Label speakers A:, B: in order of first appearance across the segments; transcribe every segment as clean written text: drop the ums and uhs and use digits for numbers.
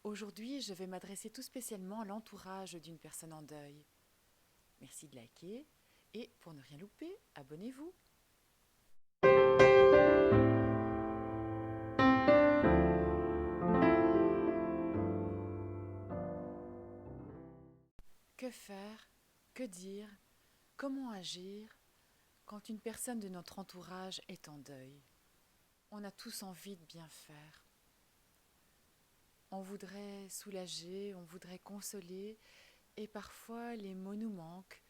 A: Aujourd'hui, je vais m'adresser tout spécialement à l'entourage d'une personne en deuil. Merci de liker et pour ne rien louper, abonnez-vous. Que faire? Que dire? Comment agir quand une personne de notre entourage est en deuil? On a tous envie de bien faire. On voudrait soulager, on voudrait consoler et parfois les mots nous manquent.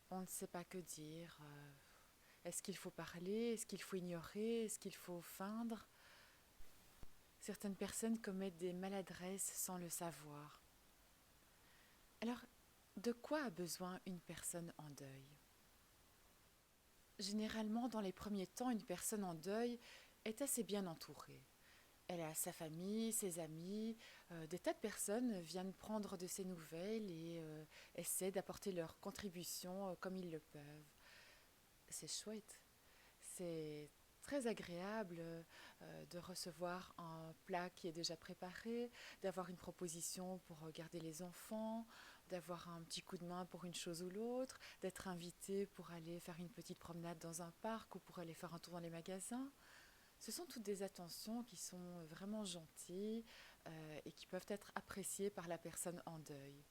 A: On ne sait pas que dire. Est-ce qu'il faut parler? Est-ce qu'il faut ignorer? Est-ce qu'il faut feindre? Certaines personnes commettent des maladresses sans le savoir. Alors, de quoi a besoin une personne en deuil? Généralement, dans les premiers temps, une personne en deuil est assez bien entourée. Elle a sa famille, ses amis, des tas de personnes viennent prendre de ses nouvelles et essaient d'apporter leur contribution comme ils le peuvent. C'est chouette. C'est très agréable de recevoir un plat qui est déjà préparé, d'avoir une proposition pour garder les enfants, d'avoir un petit coup de main pour une chose ou l'autre, d'être invité pour aller faire une petite promenade dans un parc ou pour aller faire un tour dans les magasins. Ce sont toutes des attentions qui sont vraiment gentilles et qui peuvent être appréciées par la personne en deuil.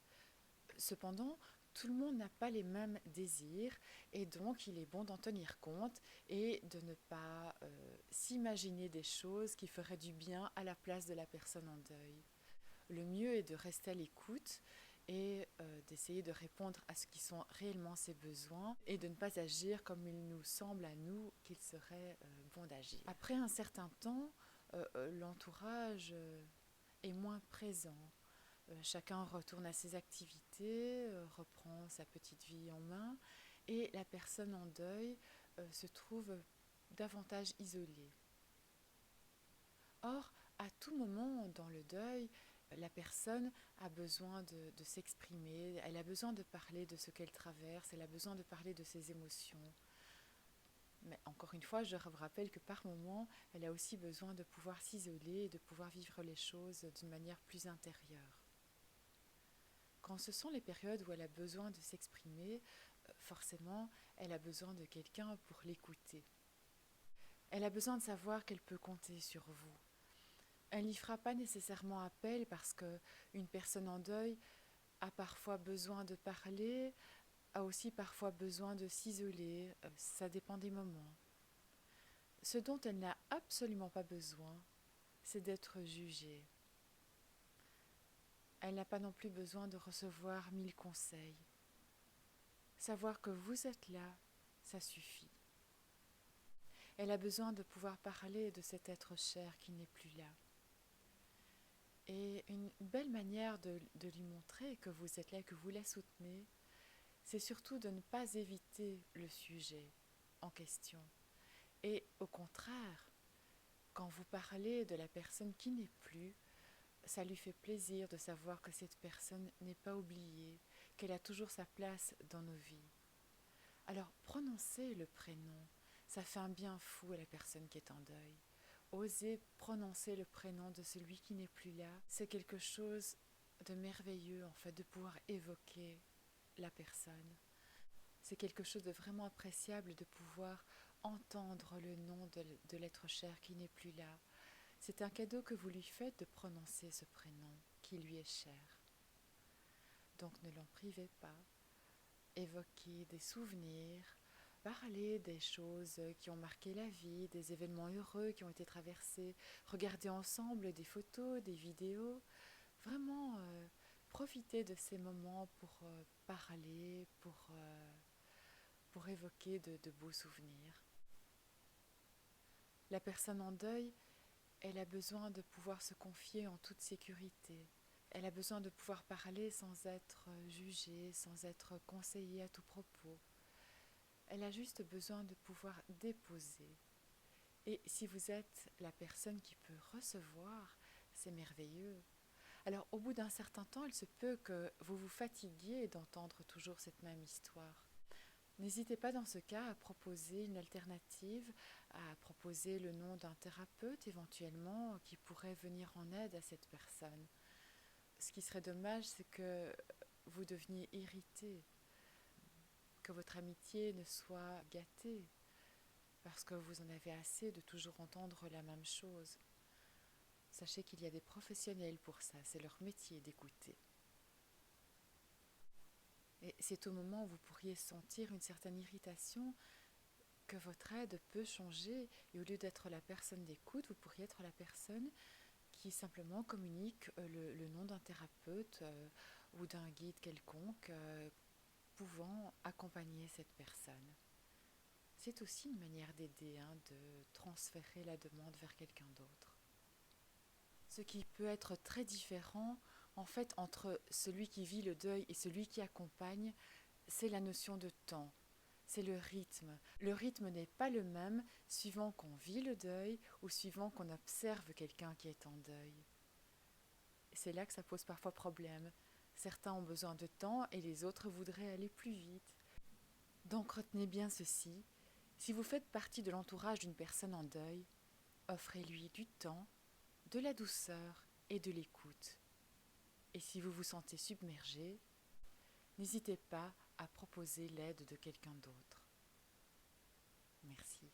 A: Cependant, tout le monde n'a pas les mêmes désirs et donc il est bon d'en tenir compte et de ne pas s'imaginer des choses qui feraient du bien à la place de la personne en deuil. Le mieux est de rester à l'écoute et d'essayer de répondre à ce qui sont réellement ses besoins et de ne pas agir comme il nous semble à nous qu'il serait bon d'agir. Après un certain temps, l'entourage est moins présent. Chacun retourne à ses activités, reprend sa petite vie en main et la personne en deuil se trouve davantage isolée. Or, à tout moment dans le deuil, la personne a besoin de s'exprimer, elle a besoin de parler de ce qu'elle traverse, elle a besoin de parler de ses émotions. Mais encore une fois, je vous rappelle que par moment, elle a aussi besoin de pouvoir s'isoler et de pouvoir vivre les choses d'une manière plus intérieure. Quand ce sont les périodes où elle a besoin de s'exprimer, forcément, elle a besoin de quelqu'un pour l'écouter. Elle a besoin de savoir qu'elle peut compter sur vous. Elle n'y fera pas nécessairement appel parce qu'une personne en deuil a parfois besoin de parler, a aussi parfois besoin de s'isoler, ça dépend des moments. Ce dont elle n'a absolument pas besoin, c'est d'être jugée. Elle n'a pas non plus besoin de recevoir 1000 conseils. Savoir que vous êtes là, ça suffit. Elle a besoin de pouvoir parler de cet être cher qui n'est plus là. Et une belle manière de lui montrer que vous êtes là, que vous la soutenez, c'est surtout de ne pas éviter le sujet en question. Et au contraire, quand vous parlez de la personne qui n'est plus, ça lui fait plaisir de savoir que cette personne n'est pas oubliée, qu'elle a toujours sa place dans nos vies. Alors prononcez le prénom, ça fait un bien fou à la personne qui est en deuil. Osez prononcer le prénom de celui qui n'est plus là, c'est quelque chose de merveilleux en fait de pouvoir évoquer la personne. C'est quelque chose de vraiment appréciable de pouvoir entendre le nom de l'être cher qui n'est plus là. C'est un cadeau que vous lui faites de prononcer ce prénom qui lui est cher. Donc ne l'en privez pas. Évoquez des souvenirs, parler des choses qui ont marqué la vie, des événements heureux qui ont été traversés, regarder ensemble des photos, des vidéos, vraiment profiter de ces moments pour parler, pour évoquer de beaux souvenirs. La personne en deuil, elle a besoin de pouvoir se confier en toute sécurité. Elle a besoin de pouvoir parler sans être jugée, sans être conseillée à tout propos. Elle a juste besoin de pouvoir déposer. Et si vous êtes la personne qui peut recevoir, c'est merveilleux. Alors au bout d'un certain temps, il se peut que vous vous fatiguiez d'entendre toujours cette même histoire. N'hésitez pas dans ce cas à proposer une alternative, à proposer le nom d'un thérapeute éventuellement qui pourrait venir en aide à cette personne. Ce qui serait dommage, c'est que vous deveniez irrité, que votre amitié ne soit gâtée, parce que vous en avez assez de toujours entendre la même chose. Sachez qu'il y a des professionnels pour ça, c'est leur métier d'écouter. Et c'est au moment où vous pourriez sentir une certaine irritation que votre aide peut changer, et au lieu d'être la personne d'écoute, vous pourriez être la personne qui simplement communique le nom d'un thérapeute ou d'un guide quelconque pouvant accompagner cette personne. C'est aussi une manière d'aider, de transférer la demande vers quelqu'un d'autre. Ce qui peut être très différent, en fait, entre celui qui vit le deuil et celui qui accompagne, c'est la notion de temps, c'est le rythme. Le rythme n'est pas le même suivant qu'on vit le deuil ou suivant qu'on observe quelqu'un qui est en deuil. C'est là que ça pose parfois problème. Certains ont besoin de temps et les autres voudraient aller plus vite. Donc retenez bien ceci, si vous faites partie de l'entourage d'une personne en deuil, offrez-lui du temps, de la douceur et de l'écoute. Et si vous vous sentez submergé, n'hésitez pas à proposer l'aide de quelqu'un d'autre. Merci.